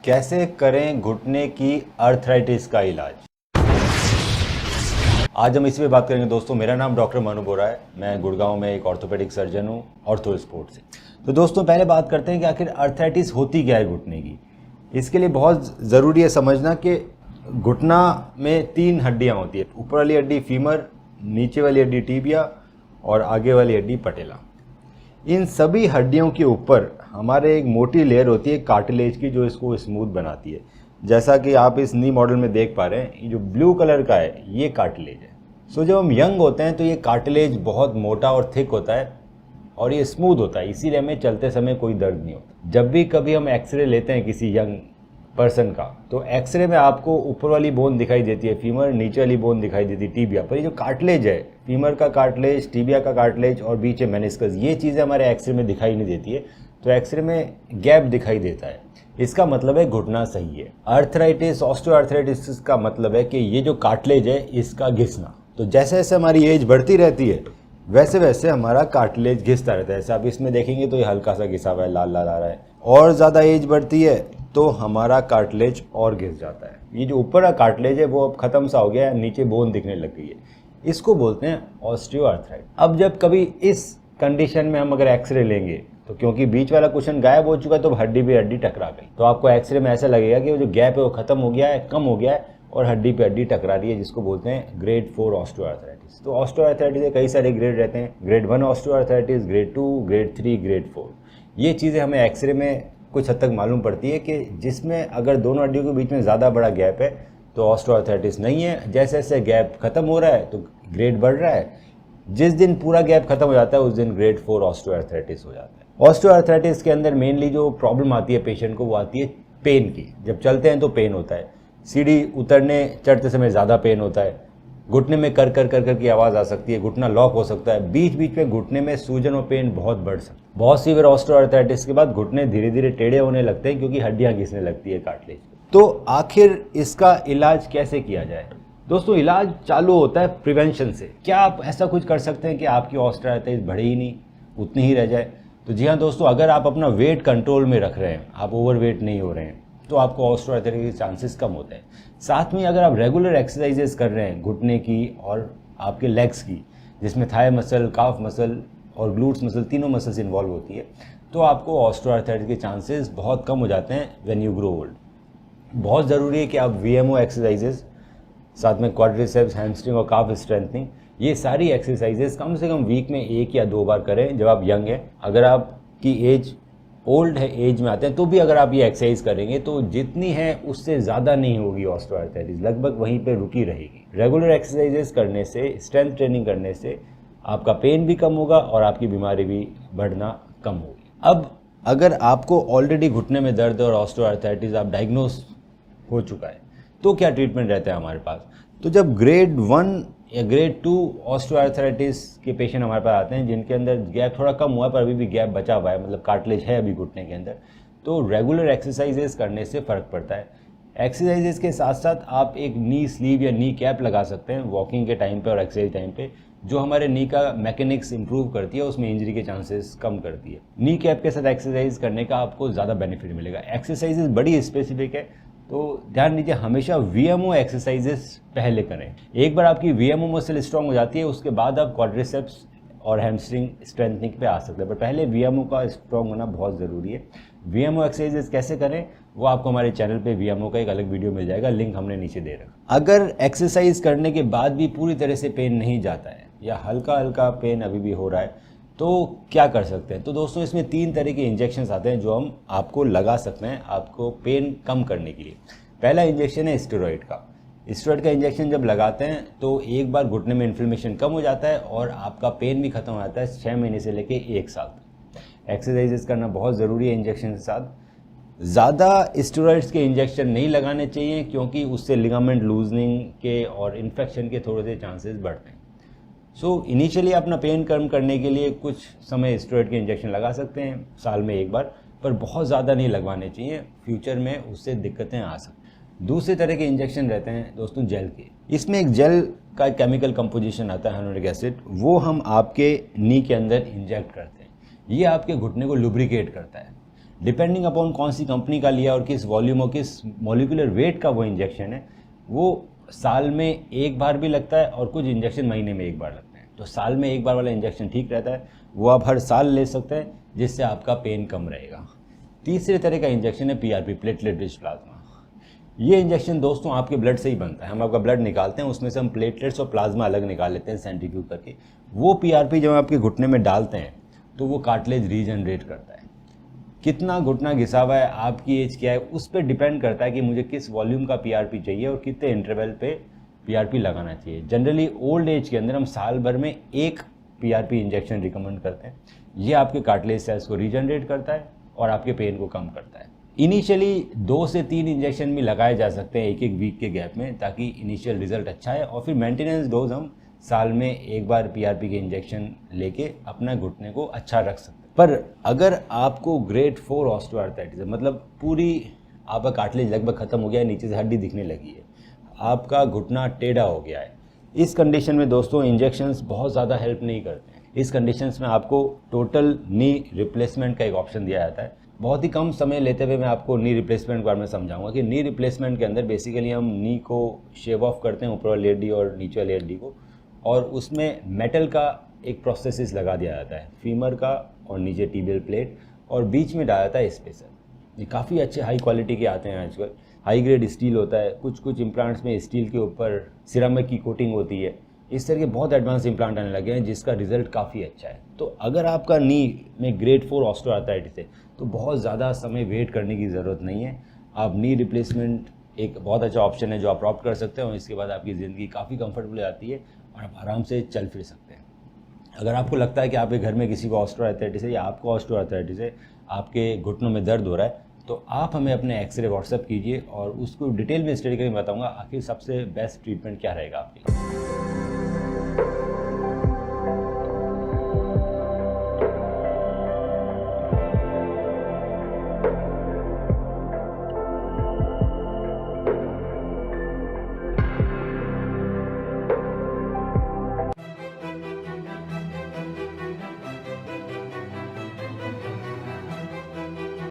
कैसे करें घुटने की अर्थराइटिस का इलाज। आज हम इसी पे बात करेंगे दोस्तों। मेरा नाम डॉक्टर मनु बोरा है। मैं गुड़गांव में एक ऑर्थोपेडिक सर्जन हूँ ऑर्थो स्पोर्ट से। तो दोस्तों पहले बात करते हैं कि आखिर अर्थराइटिस होती क्या है घुटने की। इसके लिए बहुत ज़रूरी है समझना कि घुटना में 3 हड्डियाँ होती है। ऊपर वाली हड्डी फीमर, नीचे वाली हड्डी टीबिया और आगे वाली हड्डी पटेला। इन सभी हड्डियों के ऊपर हमारे एक मोटी लेयर होती है कार्टिलेज की, जो इसको स्मूथ बनाती है। जैसा कि आप इस नी मॉडल में देख पा रहे हैं, ये जो ब्लू कलर का है ये कार्टिलेज है। सो जब हम यंग होते हैं तो ये कार्टिलेज बहुत मोटा और थिक होता है और ये स्मूथ होता है, इसीलिए हमें चलते समय कोई दर्द नहीं होता। जब भी कभी हम एक्सरे लेते हैं किसी यंग पर्सन का, तो एक्सरे में आपको ऊपर वाली बोन दिखाई देती है फीमर, नीचे वाली बोन दिखाई देती है टीबिया। पर ये जो कार्टिलेज है, फीमर का कार्टिलेज, टीबिया का कार्टिलेज और बीच में मेनिस्कस, ये चीज़ें हमारे एक्सरे में दिखाई नहीं देती है। तो एक्सरे में गैप दिखाई देता है, इसका मतलब है घुटना सही है। अर्थराइटिस, ऑस्टियोआर्थराइटिस का मतलब है कि ये जो कार्टिलेज है इसका घिसना। तो जैसे जैसे हमारी एज बढ़ती रहती है वैसे वैसे हमारा कार्टिलेज घिसता रहता है। जैसे आप इसमें देखेंगे तो ये हल्का सा घिसा हुआ है, लाल लाल आ रहा है। और ज़्यादा एज बढ़ती है तो हमारा कार्टिलेज और घिस जाता है। ये जो ऊपर का कार्टिलेज है वो अब ख़त्म सा हो गया है, नीचे बोन दिखने लग गई है। इसको बोलते हैं ऑस्टियोआर्थराइटिस। अब जब कभी इस कंडीशन में हम अगर एक्सरे लेंगे तो क्योंकि बीच वाला कुशन गायब हो चुका है तो हड्डी पे हड्डी टकरा गई, तो आपको एक्सरे में ऐसा लगेगा कि वो जो गैप है वो खत्म हो गया है, कम हो गया है और हड्डी पे हड्डी टकरा रही है, जिसको बोलते हैं ग्रेड 4 ऑस्टियोआर्थराइटिस। तो ऑस्टियोआर्थराइटिस के कई सारे ग्रेड रहते हैं, grade 1 osteoarthritis, grade 2, grade 3, grade 4। ये चीज़ें हमें एक्सरे में कुछ हद तक मालूम पड़ती है कि जिसमें अगर दोनों हड्डियों के बीच में ज़्यादा बड़ा गैप है तो ऑस्टियोआर्थराइटिस नहीं है। जैसे जैसे गैप खत्म हो रहा है तो ग्रेड बढ़ रहा है। जिस दिन पूरा गैप खत्म हो जाता है उस दिन ग्रेड 4 ऑस्टियोआर्थराइटिस हो जाता है। ऑस्टियोआर्थराइटिस के अंदर मेनली जो प्रॉब्लम आती है पेशेंट को, वो आती है पेन की। जब चलते हैं तो पेन होता है, सीढ़ी उतरने चढ़ते समय ज़्यादा पेन होता है, घुटने में कर कर कर कर की आवाज़ आ सकती है, घुटना लॉक हो सकता है, बीच बीच में घुटने में सूजन और पेन बहुत बढ़ सकता है। बहुत सीवियर ऑस्टियोआर्थराइटिस के बाद घुटने धीरे धीरे टेढ़े होने लगते हैं क्योंकि हड्डियाँ घिसने लगती है कार्टिलेज। तो आखिर इसका इलाज कैसे किया जाए? दोस्तों इलाज चालू होता है प्रिवेंशन से। क्या आप ऐसा कुछ कर सकते हैं कि आपकी ऑस्टियोआर्थराइटिस बढ़े ही नहीं, उतनी ही रह जाए? तो जी हाँ दोस्तों, अगर आप अपना वेट कंट्रोल में रख रहे हैं, आप ओवरवेट नहीं हो रहे हैं, तो आपको ऑस्टियोआर्थराइटिस के चांसेस कम होते हैं। साथ में अगर आप रेगुलर एक्सरसाइजेस कर रहे हैं घुटने की और आपके लेग्स की, जिसमें थाई मसल, काफ मसल और ग्लूट्स मसल, तीनों मसल्स इन्वॉल्व होती है, तो आपको ऑस्टियोआर्थराइटिस के चांसेस बहुत कम हो जाते हैं व्हेन यू ग्रो ओल्ड। बहुत ज़रूरी है कि आप VMO एक्सरसाइजेस, साथ में क्वाड्रिसेप्स, हैमस्ट्रिंग और काफ स्ट्रेंथनिंग, ये सारी एक्सरसाइजेस कम से कम वीक में 1 या 2 बार करें जब आप यंग हैं। अगर आपकी एज ओल्ड है, एज में आते हैं, तो भी अगर आप ये एक्सरसाइज करेंगे तो जितनी है उससे ज़्यादा नहीं होगी ऑस्टियोआर्थराइटिस, लगभग वहीं पे रुकी रहेगी। रेगुलर एक्सरसाइजेस करने से, स्ट्रेंथ ट्रेनिंग करने से आपका पेन भी कम होगा और आपकी बीमारी भी बढ़ना कम होगी। अब अगर आपको ऑलरेडी घुटने में दर्द और ऑस्टियोआर्थराइटिस आप डायग्नोज हो चुका है तो क्या ट्रीटमेंट रहता है हमारे पास? तो जब ग्रेड 1 या ग्रेड 2 ऑस्टियोआर्थराइटिस के पेशेंट हमारे पास आते हैं जिनके अंदर गैप थोड़ा कम हुआ है पर अभी भी गैप बचा हुआ है, मतलब कार्टिलेज है अभी घुटने के अंदर, तो रेगुलर एक्सरसाइजेस करने से फ़र्क पड़ता है। एक्सरसाइजेस के साथ साथ आप एक नी स्लीव या नी कैप लगा सकते हैं वॉकिंग के टाइम पे और एक्सरसाइज टाइम पे, जो हमारे नी का मैकेनिक्स इंप्रूव करती है, उसमें इंजरी के चांसेस कम करती है। नी कैप के साथ एक्सरसाइज करने का आपको ज़्यादा बेनिफिट मिलेगा। एक्सरसाइजेस बड़ी स्पेसिफिक है तो ध्यान दीजिए, हमेशा VMO एक्सरसाइजेस पहले करें। एक बार आपकी VMO मसल स्ट्रांग हो जाती है उसके बाद आप क्वाड्रिसेप्स और हैमस्ट्रिंग स्ट्रेंथनिंग पे आ सकते हैं, पर पहले VMO का स्ट्रांग होना बहुत ज़रूरी है। VMO एक्सरसाइजेस कैसे करें वो आपको हमारे चैनल पे VMO का एक अलग वीडियो मिल जाएगा, लिंक हमने नीचे दे रखा। अगर एक्सरसाइज करने के बाद भी पूरी तरह से पेन नहीं जाता है या हल्का हल्का पेन अभी भी हो रहा है तो क्या कर सकते हैं? तो दोस्तों इसमें 3 तरह के इंजेक्शंस आते हैं जो हम आपको लगा सकते हैं आपको पेन कम करने के लिए। पहला इंजेक्शन है स्टेरॉइड का। स्टेरॉइड का इंजेक्शन जब लगाते हैं तो एक बार घुटने में इन्फ्लेमेशन कम हो जाता है और आपका पेन भी खत्म हो जाता है 6 महीने से लेके 1 साल तक। एक्सरसाइजेस करना बहुत ज़रूरी है इंजेक्शन के साथ। ज़्यादा स्टेरॉइड्स के इंजेक्शन नहीं लगाने चाहिए क्योंकि उससे लिगामेंट लूजनिंग के और इन्फेक्शन के थोड़े से चांसेस बढ़ते हैं। सो इनिशियली अपना पेन कम करने के लिए कुछ समय स्टेरॉइड के इंजेक्शन लगा सकते हैं साल में 1 बार, पर बहुत ज़्यादा नहीं लगवाने चाहिए, फ्यूचर में उससे दिक्कतें आ सकती हैं। दूसरे तरह के इंजेक्शन रहते हैं दोस्तों जेल के। इसमें एक जेल का केमिकल कंपोजिशन आता है हाइलुरोनिक एसिड, वो हम आपके नी के अंदर इंजेक्ट करते हैं। ये आपके घुटने को लुब्रिकेट करता है। डिपेंडिंग अपॉन कौन सी कंपनी का लिया और किस वॉल्यूम और किस मॉलिक्यूलर वेट का वो इंजेक्शन है, वो साल में एक बार भी लगता है और कुछ इंजेक्शन महीने में एक बार लगते हैं। तो साल में एक बार वाला इंजेक्शन ठीक रहता है, वो आप हर साल ले सकते हैं, जिससे आपका पेन कम रहेगा। तीसरे तरह का इंजेक्शन है पीआरपी, प्लेटलेट रिच प्लाज्मा। ये इंजेक्शन दोस्तों आपके ब्लड से ही बनता है। हम आपका ब्लड निकालते हैं, उसमें से हम प्लेटलेट्स और प्लाज्मा अलग निकाल लेते हैं सेंट्रीफ्यूज करके। वो पीआरपी जब आपके घुटने में डालते हैं तो वो कार्टिलेज रीजनरेट करता है। कितना घुटना घिसा हुआ है, आपकी एज क्या है, उस पर डिपेंड करता है कि मुझे किस वॉल्यूम का पीआरपी चाहिए और कितने इंटरवल पे पीआरपी लगाना चाहिए। जनरली ओल्ड एज के अंदर हम साल भर में एक पीआरपी इंजेक्शन रिकमेंड करते हैं। ये आपके कार्टिलेज सेल्स को रीजनरेट करता है और आपके पेन को कम करता है। इनिशियली 2 से 3 इंजेक्शन भी लगाए जा सकते हैं एक वीक के गैप में, ताकि इनिशियल रिजल्ट अच्छा है, और फिर मेंटेनेंस डोज हम साल में एक बार पीआरपी के इंजेक्शन लेके अपना घुटने को अच्छा रख सकते हैं। पर अगर आपको ग्रेड 4 ऑस्टियोआर्थराइटिस है, मतलब पूरी आपका कार्टिलेज लगभग खत्म हो गया है, नीचे से हड्डी दिखने लगी है, आपका घुटना टेढ़ा हो गया है, इस कंडीशन में दोस्तों इंजेक्शंस बहुत ज़्यादा हेल्प नहीं करते हैं। इस कंडीशंस में आपको टोटल नी रिप्लेसमेंट का एक ऑप्शन दिया जाता है। बहुत ही कम समय लेते हुए मैं आपको नी रिप्लेसमेंट के बारे में समझाऊंगा कि नी रिप्लेसमेंट के अंदर बेसिकली हम नी को शेव ऑफ करते हैं, ऊपर वाली हड्डी और नीचे वाली हड्डी को, और उसमें मेटल का एक प्रोस्थेसिस लगा दिया जाता है, फीमर का और नीचे टिबियल प्लेट, और बीच में डाला जाता है स्पेसर। ये काफ़ी अच्छे हाई क्वालिटी के आते हैं आजकल, हाई ग्रेड स्टील होता है, कुछ इम्प्लांट्स में स्टील के ऊपर सिरामिक की कोटिंग होती है। इस तरह के बहुत एडवांस इम्प्लांट आने लगे हैं जिसका रिजल्ट काफ़ी अच्छा है। तो अगर आपका नी में ग्रेड 4 ऑस्टियोआर्थराइटिस है तो बहुत ज़्यादा समय वेट करने की ज़रूरत नहीं है। आप नी रिप्लेसमेंट एक बहुत अच्छा ऑप्शन है जो आप ऑप्ट कर सकते हैं, और इसके बाद आपकी ज़िंदगी काफ़ी कंफर्टेबल हो जाती है और आप आराम से चल फिर सकते हैं। अगर आपको लगता है कि आपके घर में किसी को ऑस्टियोआर्थराइटिस है या आपको ऑस्टियोआर्थराइटिस है, आपके घुटनों में दर्द हो रहा है, तो आप हमें अपने एक्सरे व्हाट्सएप कीजिए और उसको डिटेल में स्टडी करके बताऊंगा आखिर सबसे बेस्ट ट्रीटमेंट क्या रहेगा आपके लिए।